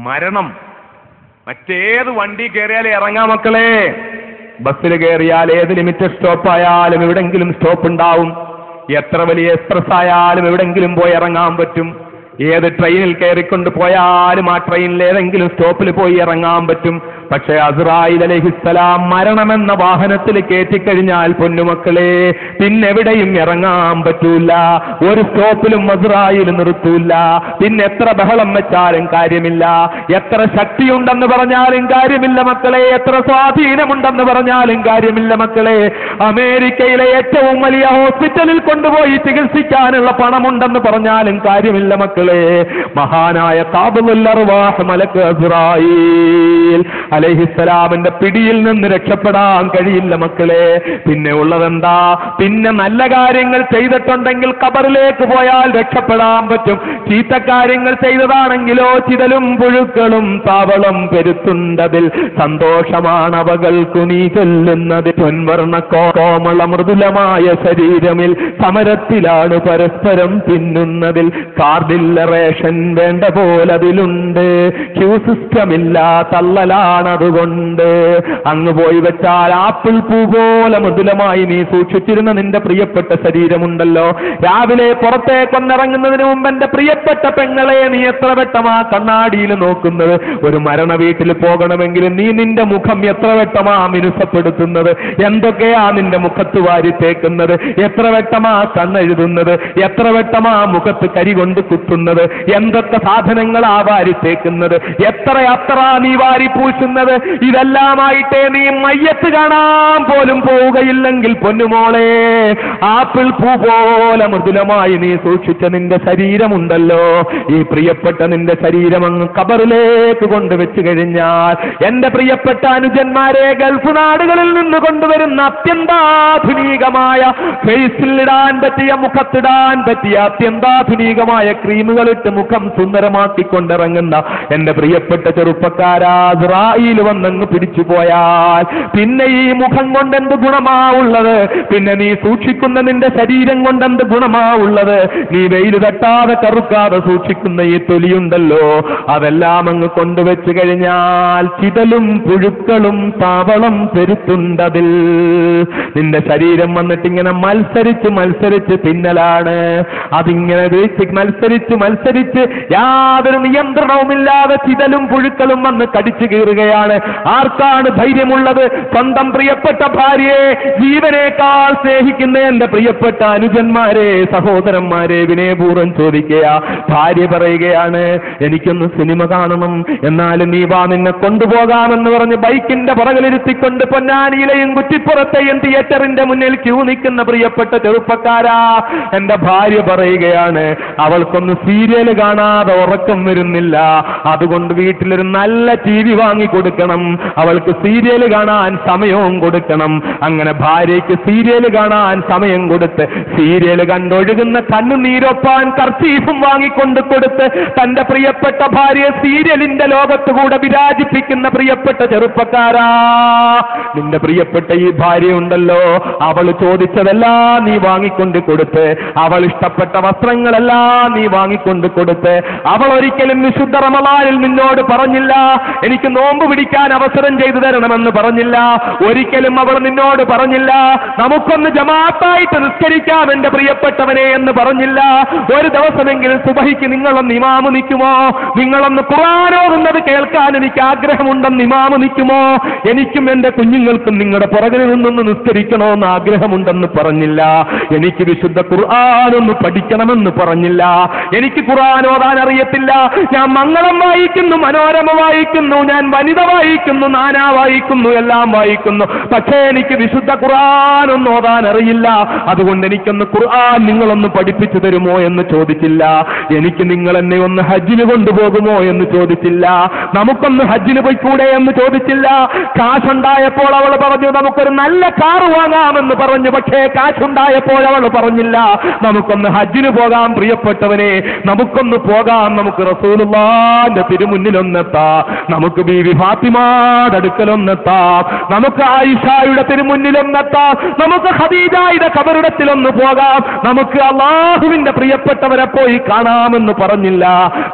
മരണം. മറ്റേത് വണ്ടി കയറിയാലും ഇറങ്ങാം മക്കളെ. ബസ്സിൽ കയറിയാൽ ഏത് ലിമിറ്റഡ് സ്റ്റോപ്പ് ആയാലും എവിടെങ്കിലും സ്റ്റോപ്പ് ഉണ്ടാവും. എത്ര വലിയ എക്സ്പ്രസ് ആയാലും എവിടെങ്കിലും പോയി ഇറങ്ങാൻ പറ്റും. ഏത് ട്രെയിനിൽ കയറിക്കൊണ്ട് പോയാലും ആ ട്രെയിനിൽ ഏതെങ്കിലും സ്റ്റോപ്പിൽ പോയി ഇറങ്ങാൻ പറ്റും. പക്ഷേ അസ്റായിൽ അലൈഹിസ്സലാം മരണമെന്ന വാഹനത്തിൽ കയറ്റിക്കഴിഞ്ഞാൽ പൊന്നുമക്കളെ പിന്നെവിടെയും ഇറങ്ങാൻ പറ്റൂല. ഒരു സ്റ്റോപ്പിലും അസ്റായിൽ നിർത്തൂല. പിന്നെ എത്ര ബഹളം വെച്ചാലും കാര്യമില്ല, എത്ര ശക്തിയുണ്ടെന്ന് പറഞ്ഞാലും കാര്യമില്ല മക്കളെ, എത്ര സ്വാധീനമുണ്ടെന്ന് പറഞ്ഞാലും കാര്യമില്ല മക്കളെ. അമേരിക്കയിലെ ഏറ്റവും വലിയ ഹോസ്പിറ്റലിൽ കൊണ്ടുപോയി ചികിത്സിക്കാനുള്ള പണമുണ്ടെന്ന് പറഞ്ഞാലും കാര്യമില്ല മക്കളെ. മഹാനായ ഖാബിലുൽ അർവാഹ് മലക്ക് അസ്റായിൽ അലൈഹിസ്സലാമിന്റെ പിടിയിൽ നിന്ന് രക്ഷപ്പെടാൻ കഴിയില്ല മക്കളെ. പിന്നെ ഉള്ളതെന്താ? പിന്നെ നല്ല കാര്യങ്ങൾ ചെയ്തിട്ടുണ്ടെങ്കിൽ ഖബറിലേക്ക് പോയാൽ രക്ഷപ്പെടാൻ പറ്റും. ചീത്തക്കാര്യങ്ങൾ ചെയ്തതാണെങ്കിലോ ചിതലും പുഴുക്കളും താവളം പെരുത്തുണ്ടതിൽ സന്തോഷമാണ് അവകൾക്കു നീ ചൊല്ലുന്നത്. പൊൻവർണ്ണ കോമള മൃദുലമായ ശരീരമിൽ സമരത്തിലാണ് പരസ്പരം തിന്നുന്നതിൽ. കാർഡിൽ റേഷൻ വേണ്ട പോലതിലുണ്ട്, ക്യൂ സിസ്റ്റമില്ല തള്ളലാണതുകൊണ്ട്. അങ്ങ് പോയി വെച്ചാൽ ആപ്പിൾ പൂ പോലെ മൃദുലമായി നീ സൂക്ഷിച്ചിരുന്ന നിന്റെ പ്രിയപ്പെട്ട ശരീരമുണ്ടല്ലോ, രാവിലെ പുറത്തേക്കൊന്നിറങ്ങുന്നതിന് മുമ്പ് എന്റെ പ്രിയപ്പെട്ട പെങ്ങളെ നീ എത്ര വട്ടമാ കണ്ണാടിയിൽ നോക്കുന്നത്? ഒരു മരണ വീട്ടിൽ പോകണമെങ്കിൽ നീ നിന്റെ മുഖം എത്ര വട്ടമാ മിനുസപ്പെടുത്തുന്നത്? എന്തൊക്കെയാ നിന്റെ മുഖത്ത് വാരി തേക്കുന്നത്? എത്ര വട്ടമാ കണ്ണെഴുതുന്നത്? എത്ര വട്ടമാ മുഖത്ത് കരി കൊണ്ട് കുത്തുന്നത്? എന്തൊക്കെ സാധനങ്ങളാ വാരി തേക്കുന്നത്? എത്ര നീ വാരി പൂശുന്നത്? ഇതെല്ലാമായിട്ടേ നീ മയ്യത്ത് കാണാൻ പോലും പോവുകയില്ലെങ്കിൽ പൊന്നുമോളെ, ആപ്പിൾ പൂ പോലെ മൃദുലമായി നീ സൂക്ഷിച്ച നിന്റെ ശരീരമുണ്ടല്ലോ, ഈ പ്രിയപ്പെട്ട നിന്റെ ശരീരം അങ്ങ് ഖബറിലേക്ക് കൊണ്ടുവച്ചു കഴിഞ്ഞാൽ എന്റെ പ്രിയപ്പെട്ട അനുജന്മാരെ, ഗൾഫ് നാടുകളിൽ നിന്ന് കൊണ്ടുവരുന്ന അത്യന്താധുനികമായ ഫേസിലിടാൻ പറ്റിയ, മുഖത്തിടാൻ പറ്റിയ അത്യന്താധുനികമായ ക്രീമുകളിട്ട് മുഖം സുന്ദരമാക്കിക്കൊണ്ടിറങ്ങുന്ന എന്റെ പ്രിയപ്പെട്ട ചെറുപ്പക്കാരാ, അസ്റായീൽ വന്നങ്ങ് പിടിച്ചു പോയാൽ പിന്നെ ഈ മുഖം കൊണ്ടെന്ത് ഗുണമാ ഉള്ളത്? പിന്നെ നീ സൂക്ഷിക്കുന്ന നിന്റെ ശരീരം കൊണ്ടെന്ത് ഗുണമാ ഉള്ളത്? നീ വെയിൽ തട്ടാതെ കറുക്കാതെ സൂക്ഷിക്കുന്ന ഈ തൊലിയുണ്ടല്ലോ, അതെല്ലാം അങ്ങ് കൊണ്ടുവച്ചു കഴിഞ്ഞാൽ ചിതലും പുഴുക്കളും താവളം പെരുത്തുണ്ടതിൽ. നിന്റെ ശരീരം വന്നിട്ടിങ്ങനെ മത്സരിച്ച് പിന്നലാണ്. അതിങ്ങനെ മത്സരിച്ച് യാതൊരു നിയന്ത്രണവുമില്ലാതെ ചിതലും പുഴുക്കളും വന്ന് കടിച്ചു കീറുകയാണ്. ആർക്കാണ് ധൈര്യമുള്ളത് സ്വന്തം പ്രിയപ്പെട്ട ഭാര്യയെ ജീവനേക്കാൾ സ്നേഹിക്കുന്ന എന്റെ പ്രിയപ്പെട്ട അനുജന്മാരെ, സഹോദരന്മാരെ, വിനയപൂർവ്വം ചോദിക്കുക. ഭാര്യ പറയുകയാണ്, എനിക്കൊന്ന് സിനിമ കാണണം, എന്നാലും നീ വാ, നിന്നെ കൊണ്ടുപോകാമെന്ന് പറഞ്ഞ് ബൈക്കിന്റെ പുറകിലിരുത്തിക്കൊണ്ട് പൊന്നാനിയിലെയും കുറ്റിപ്പുറത്തെയും തിയേറ്ററിന്റെ മുന്നിൽ ക്യൂ നിൽക്കുന്ന പ്രിയപ്പെട്ട ചെറുപ്പക്കാരാ, എന്റെ ഭാര്യ പറയുകയാണ് അവൾക്കൊന്ന് സീരിയൽ കാണാതെ ഉറക്കം വരുന്നില്ല, അതുകൊണ്ട് വീട്ടിലൊരു നല്ല TV വാങ്ങിക്കൊടുക്കണം, അവൾക്ക് സീരിയൽ കാണാൻ സമയവും കൊടുക്കണം. അങ്ങനെ ഭാര്യയ്ക്ക് സീരിയൽ കാണാൻ സമയം കൊടുത്ത് സീരിയൽ കണ്ടൊഴുകുന്ന കണ്ണുനീരൊപ്പാൻ കർച്ചീഫും വാങ്ങിക്കൊണ്ട് കൊടുത്ത് തന്റെ പ്രിയപ്പെട്ട ഭാര്യയെ സീരിയലിന്റെ ലോകത്തുകൂടെ വിരാജിപ്പിക്കുന്ന പ്രിയപ്പെട്ട ചെറുപ്പക്കാരാ, നിന്റെ പ്രിയപ്പെട്ട ഈ ഭാര്യ ഉണ്ടല്ലോ, അവൾ ചോദിച്ചതെല്ലാം നീ വാങ്ങിക്കൊണ്ട് കൊടുത്ത്, അവൾ ഇഷ്ടപ്പെട്ട വസ്ത്രങ്ങളെല്ലാം നീ വാങ്ങിക്കൊണ്ട് കൊടുത്ത്, അവൾ ഒരിക്കലും വിശുദ്ധ റമളാനിൽ നിന്നോട് പറഞ്ഞില്ല എനിക്ക് നോമ്പ് പിടിക്കാൻ അവസരം ചെയ്തു തരണമെന്ന് പറഞ്ഞില്ല. ഒരിക്കലും അവൾ നിന്നോട് പറഞ്ഞില്ല നമുക്കൊന്ന് ജമാഅത്തായിട്ട് നിസ്കരിക്കാം എന്റെ പ്രിയപ്പെട്ടവനെ എന്ന് പറഞ്ഞില്ല. ഒരു ദിവസമെങ്കിലും സുബഹിക്ക് നിങ്ങളൊന്ന് ഇമാമ് നിൽക്കുമോ? നിങ്ങളൊന്ന് ഖുർആൻ ഓതുന്നത് കേൾക്കാൻ എനിക്ക് ആഗ്രഹമുണ്ടെന്ന് ഇമാമ് നിൽക്കുമോ? എനിക്കും എന്റെ കുഞ്ഞുങ്ങൾക്കും നിങ്ങളുടെ പുറകിൽ നിന്നൊന്ന് നിസ്കരിക്കണമെന്ന് ആഗ്രഹമുണ്ടെന്ന് പറഞ്ഞില്ല. എനിക്ക് വിശുദ്ധ ഖുർആൻ ഒന്ന് പഠിക്കണമെന്ന് പറഞ്ഞില്ല. എനിക്ക് ഖുർആൻ ഓതാൻ അറിയത്തില്ല, ഞാൻ മംഗളം വായിക്കുന്നു, മനോരമ വായിക്കുന്നു, ഞാൻ വനിത വായിക്കുന്നു, നാനാ വായിക്കുന്നു, എല്ലാം വായിക്കുന്നു, പക്ഷേ എനിക്ക് വിശുദ്ധ ഖുർആൻ ഒന്ന് ഓതാൻ അറിയില്ല. അതുകൊണ്ട് എനിക്കൊന്ന് ഖുർആൻ നിങ്ങളൊന്ന് പഠിപ്പിച്ചു തരുമോ എന്ന് ചോദിച്ചില്ല. എനിക്ക് നിങ്ങൾ എന്നെ ഒന്ന് ഹജ്ജിന് കൊണ്ടുപോകുമോ എന്ന് ചോദിച്ചില്ല. നമുക്കൊന്ന് ഹജ്ജിന് പോയിക്കൂടെ എന്ന് ചോദിച്ചില്ല. കാശുണ്ടായപ്പോൾ അവൾ പറഞ്ഞു നമുക്കൊരു നല്ല കാറ് വാങ്ങാമെന്ന് പറഞ്ഞു, പക്ഷേ കാശുണ്ടായപ്പോൾ അവൾ പറഞ്ഞില്ല നമുക്കൊന്ന് ഹജ്ജിന് പോകാം പ്രിയപ്പെട്ടവനെ, നമുക്കൊന്ന് പോകാം, നമുക്ക് റസൂലുള്ളാഹിന്റെ തിരുമുന്നിലൊന്നെത്താം, നമുക്ക് ബീവി ഫാത്തിമയുടെ അടുക്കലൊന്നെത്താം, നമുക്ക് ആയിഷയുടെ തിരുമുന്നിലൊന്നെത്താം, നമുക്ക് ഖദീജയുടെ ഖബറിടത്തിലൊന്ന് പോകാം, നമുക്ക് അല്ലാഹുവിന്റെ പ്രിയപ്പെട്ടവരെ പോയി കാണാമെന്ന് പറഞ്ഞില്ല.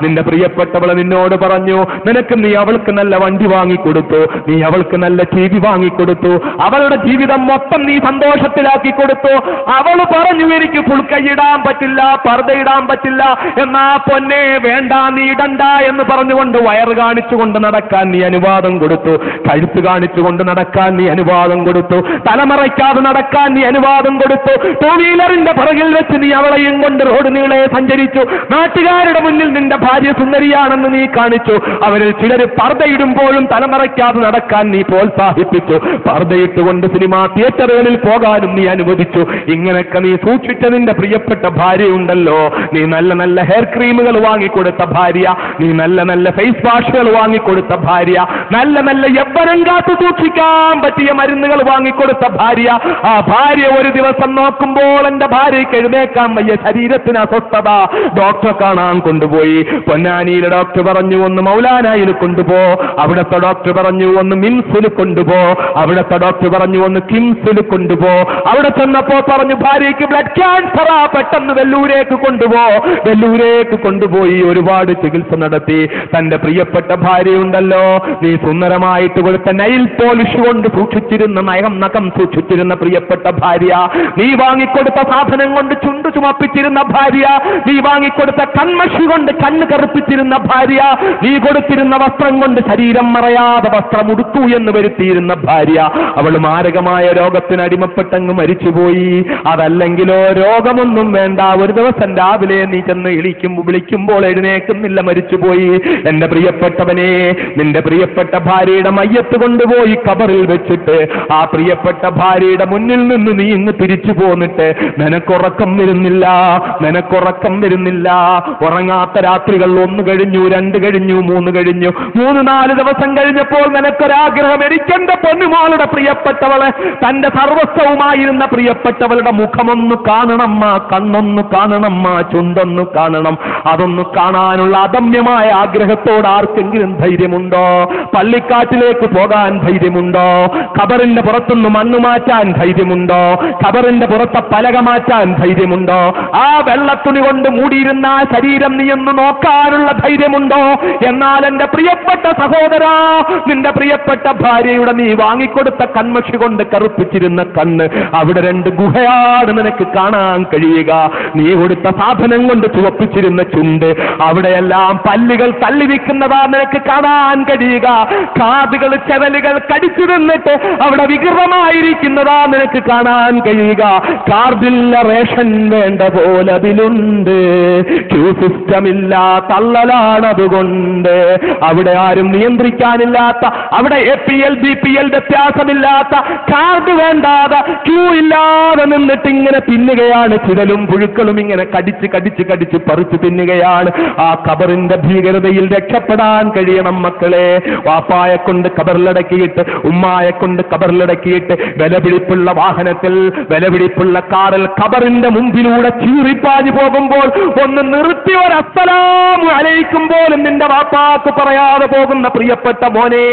നിന്റെ പ്രിയപ്പെട്ടവളെ നിന്നോട് പറഞ്ഞു, നിനക്ക് നീ അവൾക്ക് നല്ല വണ്ടി വാങ്ങിക്കൊടുത്തു, നീ അവൾക്ക് നല്ല ടിവി വാങ്ങിക്കൊടുത്തു, അവളുടെ ജീവിതം മൊത്തം നീ സന്തോഷത്തിലാക്കി കൊടുത്തു. അവള് പറഞ്ഞു, എനിക്ക് ഫുൾ കൈയിടാൻ പറ്റില്ല, പർദ്ദയിടാൻ പറ്റില്ല. എന്നാ പൊന്നെ വേണ്ട, നീ ഇടണ്ട എന്ന് പറഞ്ഞുകൊണ്ട് വയറ് കാണിച്ചുകൊണ്ട് നടക്കാൻ നീ അനുവാദം കൊടുത്തു, കഴുത്ത് കാണിച്ചുകൊണ്ട് നടക്കാൻ നീ അനുവാദം കൊടുത്തു, തലമറയ്ക്കാതെ നടക്കാൻ നീ അനുവാദം കൊടുത്തു. ടൂ വീലറിന്റെ പുറകിൽ വെച്ച് നീ അവളെയും കൊണ്ട് റോഡ് നീളെ സഞ്ചരിച്ചു. നാട്ടുകാരുടെ മുന്നിൽ നിന്റെ ഭാര്യ സുന്ദരിയാണെന്ന് നീ കാണിച്ചു. അവരിൽ ചിലര് പർദ്ദയിടുമ്പോഴും തലമറയ്ക്കാതെ നടക്കാൻ നീ പ്രോത്സാഹിപ്പിച്ചു. പർദ്ദയിട്ടുകൊണ്ട് സിനിമാ തിയേറ്ററുകളിൽ പോകാനും നീ അനുവദിച്ചു. ഇങ്ങനെയൊക്കെ നീ സൂക്ഷിച്ച നിന്റെ പ്രിയപ്പെട്ട ഭാര്യയുണ്ടല്ലോ, നീ നല്ല നല്ല ഹെയർ ക്രീമുകൾ വാങ്ങിക്കൊടുത്ത ഭാര്യ, നീ നല്ല നല്ല ഫേസ് വാഷുകൾ വാങ്ങിക്കൊടുത്ത ഭാര്യ, നല്ല നല്ല യൗവനം കാത്തു സൂക്ഷിക്കാൻ പറ്റിയ മരുന്നുകൾ വാങ്ങിക്കൊടുത്ത ഭാര്യ. ആ ഭാര്യ ഒരു ദിവസം നോക്കുമ്പോൾ എന്റെ ഭാര്യയ്ക്ക് എഴുന്നേക്കാൻ വയ്യ, ശരീരത്തിന് അസ്വസ്ഥത, ഡോക്ടറെ കാണാൻ കൊണ്ടുപോയി. പൊന്നാനിയിലെ ഡോക്ടർ പറഞ്ഞു ഒന്ന് മൗലാനായിൽ കൊണ്ടുപോ, അവിടുത്തെ ഡോക്ടർ പറഞ്ഞു ഒന്ന് മിംസിൽ കൊണ്ടുപോ, അവിടുത്തെ ഡോക്ടർ പറഞ്ഞു ഒന്ന് കിംസിൽ കൊണ്ടുപോ. അവിടെ ചെന്നപ്പോ പറഞ്ഞു ഭാര്യയ്ക്ക് ബ്ലഡ് ക്യാൻസറാ, പെട്ടെന്ന് വെല്ലൂരേക്ക് കൊണ്ടുപോ. വെല്ലൂരേക്ക് കൊണ്ടുപോയി ഒരുപാട് ചികിത്സ നടത്തി. തന്റെ പ്രിയപ്പെട്ട ഭാര്യയുണ്ടല്ലോ, നീ സുന്ദരമായിട്ട് കൊടുത്ത നൈൽ പോളിഷ് കൊണ്ട് സൂക്ഷിച്ചിരുന്ന നഖം സൂക്ഷിച്ചിരുന്ന പ്രിയപ്പെട്ട ഭാര്യ, നീ വാങ്ങിക്കൊടുത്ത സാധനം കൊണ്ട് ചുണ്ടു ചുമപ്പിച്ചിരുന്ന ഭാര്യ, നീ വാങ്ങിക്കൊടുത്ത കൺമഷി കൊണ്ട് കണ്ണ് കറുപ്പിച്ചിരുന്ന ഭാര്യ, നീ കൊടുത്തിരുന്ന വസ്ത്രം കൊണ്ട് ശരീരം മറയാതെ വസ്ത്രം ഉടുത്തു എന്ന് വരുത്തിയിരുന്ന ഭാര്യ, അവൾ മാരകമായ രോഗത്തിന് അടിമപ്പെട്ടങ്ങ് മരിച്ചുപോയി. അതല്ലെങ്കിലോ രോഗമൊന്നും വേണ്ട, ഒരു ദിവസം രാവിലെ നീ ചെന്ന് വിളിക്കുമ്പോൾ എഴുന്നേക്കുന്നില്ല, മരിച്ചുപോയി. എന്റെ പ്രിയപ്പെട്ടവനെ, നിന്റെ പ്രിയപ്പെട്ട ഭാര്യയുടെ മയ്യത്ത് കൊണ്ടുപോയി ഖബറിൽ വെച്ചിട്ട് ആ പ്രിയപ്പെട്ട ഭാര്യയുടെ മുന്നിൽ നിന്ന് നീ ഇന്ന് തിരിച്ചു പോന്നിട്ട് നിനക്കുറക്കം വരുന്നില്ല, നിനക്കുറക്കം വരുന്നില്ല. ഉറങ്ങാത്ത രാത്രികൾ 1 കഴിഞ്ഞു, 2 കഴിഞ്ഞു, 3 കഴിഞ്ഞു, 3-4 ദിവസം കഴിഞ്ഞപ്പോൾ നിനക്കൊരാഗ്രഹം, എനിക്കെന്റെ പൊന്നുമോളുടെ പ്രിയപ്പെട്ടവളെ, തന്റെ സർവസ്വവുമായിരുന്ന പ്രിയപ്പെട്ടവളുടെ മുഖമൊന്ന് കാണണമ്മ, കണ്ണൊന്ന് കാണണമ്മ, ചുണ്ടൊന്ന് കാണണം. അതൊന്ന് കാണാനുള്ള അദമ്യമായ ആഗ്രഹത്തോട് ആർക്കെങ്കിലും ധൈര്യമുണ്ടോ? പള്ളിക്കാട്ടിലേക്ക് പോകാൻ ധൈര്യമുണ്ടോ? ഖബറിന്റെ പുറത്തുനിന്ന് മണ്ണ് മാറ്റാൻ ധൈര്യമുണ്ടോ? ഖബറിന്റെ പുറത്തെ പലക മാറ്റാൻ ധൈര്യമുണ്ടോ? ആ വെള്ളത്തുണി കൊണ്ട് മൂടിയിരുന്ന ആ ശരീരം നീ ഒന്ന് നോക്കാനുള്ള ധൈര്യമുണ്ടോ? എന്നാൽ എന്റെ പ്രിയപ്പെട്ട സഹോദരാ, നിന്റെ പ്രിയപ്പെട്ട ഭാര്യയുടെ നീ വാങ്ങിക്കൊടുത്ത കൺമഷി കൊണ്ട് കറുപ്പിച്ചിരുന്ന കണ്ണ്, അവിടെ 2 ഗുഹയാണ് നിനക്ക് കാണാൻ കഴിയുക. നീ കൊടുത്ത സാധനം കൊണ്ട് ചുവപ്പിച്ചിരുന്ന ചുണ്ട്, അവിടെയെല്ലാം പല്ലുകൾ തള്ളിവിക്കുന്നതാ നിനക്ക് കാണാൻ കഴിയുക. കാതുകൾ ചെവലുകൾ കടിച്ചു നിന്നിട്ട് അവിടെ വികൃതമായിരിക്കുന്നതാ നിനക്ക് കാണാൻ കഴിയുക. കാർഡില്ല റേഷൻ വേണ്ട പോലെ അതിലുണ്ട്, ക്യൂ സിസ്റ്റം ഇല്ല, തള്ളലാണ് അതുകൊണ്ട്. അവിടെ ആരും നിയന്ത്രിക്കാനില്ലാത്ത, അവിടെ APL BPL വ്യത്യാസമില്ലാത്ത, കാർഡ് വേണ്ടാതെ ക്യൂ ഇല്ലാതെ നിന്നിട്ട് ഇങ്ങനെ തിന്നുകയാണ്. ചിരലും പുഴുക്കളും ഇങ്ങനെ കടിച്ച് കടിച്ച് കടിച്ച് പറിച്ചു തിന്നുകയാണ്. ആ ഖബറിന്റെ ഭീകരതയിൽ രക്ഷപ്പെടാൻ കഴിയണം മക്കളെ. വാപ്പായെ കൊണ്ട് ഖബറിലടക്കിയിട്ട്, ഉമ്മായെ കൊണ്ട് ഖബറിലടക്കിയിട്ട്, വിലപിടിപ്പുള്ള വാഹനത്തിൽ, വിലപിടിപ്പുള്ള കാറിൽ ഖബറിന്റെ മുമ്പിലൂടെ ചീറിപ്പാഞ്ഞു പോകുമ്പോൾ ഒന്ന് നിർത്തി ഒരു അസ്സലാമു അലൈക്കും പോലും നിന്റെ വാപ്പാക്ക് പറയാതെ പോകുന്ന പ്രിയപ്പെട്ട മോനെ,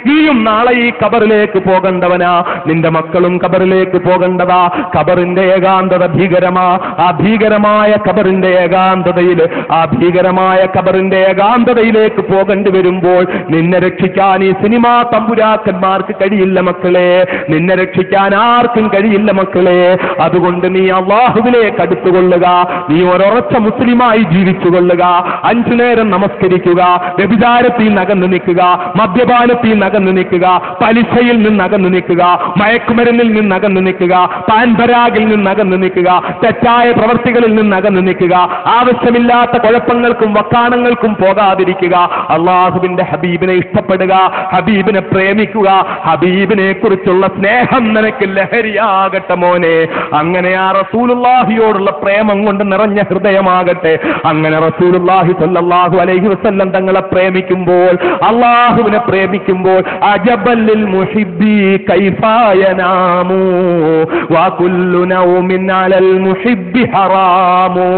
നീയും നാളെ ഈ ഖബറിലേക്ക് പോകേണ്ടവനാ, നിന്റെ മക്കളും ഖബറിലേക്ക് പോകേണ്ടതാ. ഖബറിന്റെ ഏകാന്തത ഭീകരമാ. ആ ഭീകരമായ ഖബറിന്റെ ഏകാന്തതയിൽ, ആ ഭീകരമായ ഖബറിന്റെ ഏകാന്തതയിലേക്ക് പോകേണ്ടി വരുമ്പോൾ നിന്നെ രക്ഷിക്കാൻ ഈ സിനിമാ തമ്പുരാക്കന്മാർക്ക് കഴിയില്ല മക്കളെ, നിന്നെ രക്ഷിക്കാൻ ആർക്കും കഴിയില്ല മക്കളെ. അതുകൊണ്ട് നീ അല്ലാഹുവിലേക്ക് അടുത്തുകൊള്ളുക, നീ ഒരൊറച്ച മുസ്ലിമായി ജീവിച്ചുകൊള്ളുക, 5 നേരം നമസ്കരിക്കുക, വ്യഭിചാരത്തിൽ നകന്നു നിൽക്കുക, മദ്യപാനത്തിൽ നകന്നു നിൽക്കുക, പലിശയിൽ നിന്ന് അകന്നു നിൽക്കുക, മയക്കുമരുന്നിൽ നിന്ന് അകന്നു നിൽക്കുക, പാൻപരാഗിൽ നിന്ന് അകന്നു നിൽക്കുക, തെറ്റായ പ്രവർത്തികളിൽ നിന്ന് അകന്നു നിൽക്കുക, ആവശ്യമില്ലാത്ത കുഴപ്പങ്ങൾക്കും വക്കാണങ്ങൾക്കും പോകാതിരിക്കുക. അള്ളാഹുവിന്റെ ഹബീബിനെ ഇഷ്ടപ്പെടുക, ഹബീബിനെ പ്രേമിക്കുക, ഹബീബിനെ കുറിച്ചുള്ള സ്നേഹം നിനക്ക് ലഹരിയാകട്ടെ മോനെ. അങ്ങനെ ആ റസൂലുള്ളാഹിയോടുള്ള പ്രേമം കൊണ്ട് നിറഞ്ഞ ഹൃദയമാകട്ടെ. അങ്ങനെ റസൂലുള്ളാഹി സ്വല്ലല്ലാഹു അലൈഹി വസല്ലം തങ്ങളെ പ്രേമിക്കുമ്പോൾ, അള്ളാഹുവിനെ പ്രേമിക്കുമ്പോൾ, അജബല്ലിൽ മുഹിബ്ബി കൈഫാ യനാമു വകുല്ലു നൗമിൻ അലൽ മുഹിബ്ബി ഹറാമു.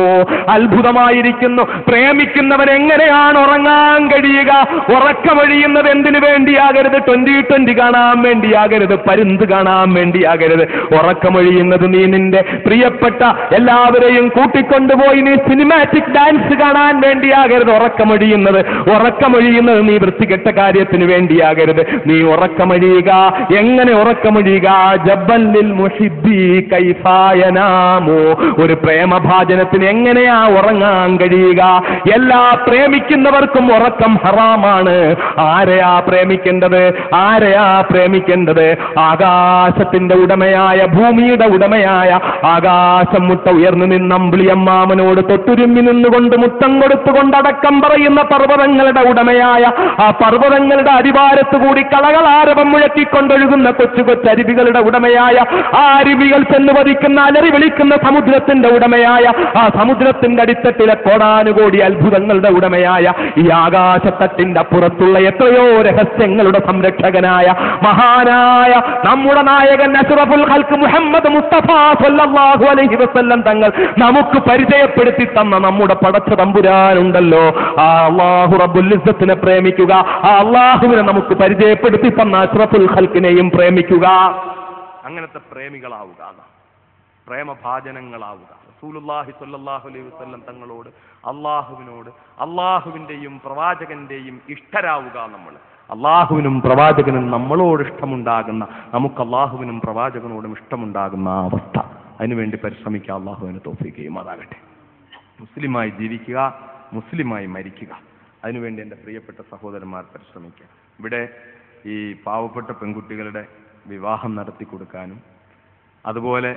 അത്ഭുതമായിരിക്കുന്നു, പ്രേമിക്കുന്നവൻ എങ്ങനെയാണ് ഉറങ്ങാൻ കഴിയുക? ഉറക്കമൊഴി ഉറക്കമൊഴിയുന്നത് എന്തിനു വേണ്ടിയാകരുത്? 2020 കാണാൻ വേണ്ടിയാകരുത്, പരുന്ത് കാണാൻ വേണ്ടിയാകരുത്. ഉറക്കമൊഴിയുന്നത് നീ നിന്റെ പ്രിയപ്പെട്ട എല്ലാവരെയും കൂട്ടിക്കൊണ്ടുപോയി നീ സിനിമാറ്റിക് ഡാൻസ് കാണാൻ വേണ്ടിയാകരുത് ഉറക്കമൊഴിയുന്നത്. ഉറക്കമൊഴിയുന്നത് നീ വൃത്തികെട്ട കാര്യത്തിന് വേണ്ടിയാകരുത്. നീ ഉറക്കമൊഴിയുക. എങ്ങനെ ഉറക്കമൊഴിയുക? ജബ്ബല്ലിൽ മുഹിബ്ബി കൈഫായനാമോ. ഒരു പ്രേമഭാജനത്തിന് എങ്ങനെയാ ഉറങ്ങാൻ കഴിയുക? എല്ലാ പ്രേമിക്കുന്നവർക്കും ഉറക്കം ഹറാമാണ്. ആരെയാ പ്രേമിക്കേണ്ടത്? ആരെയാ പ്രേമിക്കേണ്ടത്? ആകാശത്തിന്റെ ഉടമയായ, ഭൂമിയുടെ ഉടമയായ, ആകാശം മുട്ട ഉയർന്നു നിന്ന് അമ്പിളിയമ്മാമനോട് തൊട്ടുരുമ്മി നിന്നുകൊണ്ട് മുത്തം കൊടുത്തുകൊണ്ടടക്കം പറയുന്ന പർവ്വതങ്ങളുടെ ഉടമയായ, ആ പർവ്വതങ്ങളുടെ അടിവാരത്ത് കൂടി കളകളാരവം മുഴക്കിക്കൊണ്ടൊഴുകുന്ന കൊച്ചു കൊച്ചരുവികളുടെ ഉടമയായ, ആ അരുവികൾ ചെന്ന് പതിക്കുന്ന അലറി വിളിക്കുന്ന സമുദ്രത്തിന്റെ ഉടമയായ, ആ സമുദ്രത്തിന്റെ അടിത്തട്ടിലെ കോടാനുകോടി അത്ഭുതങ്ങളുടെ ഉടമയായ, ഈ ആകാശത്തട്ടിന്റെ അപ്പുറത്തുള്ള എത്രയോ രഹസ്യങ്ങളുടെ സംരക്ഷകനായ മഹാനായ നമ്മുടെ നായകൻ അഷ്റഫുൽ ഖൽഖ് മുഹമ്മദ് മുസ്തഫ സ്വല്ലല്ലാഹു അലൈഹി വസല്ലം തങ്ങൾ നമുക്ക് പരിചയപ്പെടുത്തി തന്ന നമ്മുടെ പടച്ച തമ്പുരാനുണ്ടല്ലോ, ആ അല്ലാഹു റബ്ബുൽ ഇസ്സത്തിനെ പ്രേമിക്കുക. ആ അല്ലാഹുവിനെ നമുക്ക് പരിചയപ്പെടുത്തി തന്ന അഷ്റഫുൽ ഖൽഖിനെയും പ്രേമിക്കുക. അങ്ങനത്തെ പ്രേമികളാവുക, പ്രേമഭാജനങ്ങളാവുക. റസൂലുള്ളാഹി സ്വല്ലല്ലാഹു അലൈഹി വസല്ലം തങ്ങളോട്, അള്ളാഹുവിനോട്, അള്ളാഹുവിന്റെയും പ്രവാചകന്റെയും ഇഷ്ടരാവുക. നമ്മൾ അള്ളാഹുവിനും പ്രവാചകനും നമ്മളോട് ഇഷ്ടമുണ്ടാകുന്ന, നമുക്ക് അള്ളാഹുവിനും പ്രവാചകനോടും ഇഷ്ടമുണ്ടാകുന്ന ആ അവസ്ഥ, അതിനുവേണ്ടി പരിശ്രമിക്കുക. അള്ളാഹുവിനെ തൗഫീഖ് ചെയ്യുമാറാകട്ടെ. മുസ്ലിമായി ജീവിക്കുക, മുസ്ലിമായി മരിക്കുക. അതിനുവേണ്ടി എൻ്റെ പ്രിയപ്പെട്ട സഹോദരന്മാർ പരിശ്രമിക്കുക. ഇവിടെ ഈ പാവപ്പെട്ട പെൺകുട്ടികളുടെ വിവാഹം നടത്തി കൊടുക്കാനും, അതുപോലെ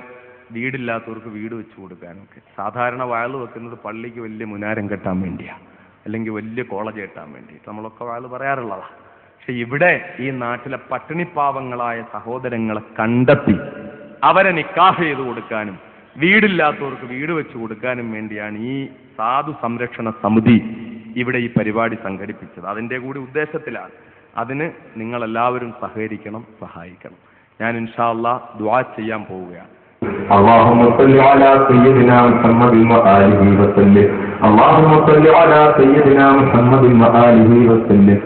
വീടില്ലാത്തവർക്ക് വീട് വെച്ച് കൊടുക്കാനും ഒക്കെ സാധാരണ വയൽ വെക്കുന്നത് പള്ളിക്ക് വലിയ മുനാരം കെട്ടാൻ വേണ്ടിയാണ്, അല്ലെങ്കിൽ വലിയ കോളേജ് കെട്ടാൻ വേണ്ടിയിട്ട് നമ്മളൊക്കെ വയൽ പറയാറുള്ളതാണ്. പക്ഷെ ഇവിടെ ഈ നാട്ടിലെ പട്ടിണിപ്പാവങ്ങളായ സഹോദരങ്ങളെ കണ്ടെത്തി അവരെ നിക്കാഹ് ചെയ്ത് കൊടുക്കാനും വീടില്ലാത്തവർക്ക് വീട് വെച്ച് കൊടുക്കാനും വേണ്ടിയാണ് ഈ സാധു സംരക്ഷണ സമിതി ഇവിടെ ഈ പരിപാടി സംഘടിപ്പിച്ചത്. അതിൻ്റെ കൂടി ഉദ്ദേശത്തിലാണ്. അതിന് നിങ്ങളെല്ലാവരും സഹകരിക്കണം, സഹായിക്കണം. ഞാൻ ഇൻഷാ അല്ലാഹ് ദുആ ചെയ്യാൻ പോവുകയാണ്. اللهم صل على سيدنا محمد وآله وسلم. اللهم صل على سيدنا محمد وآله وسلم.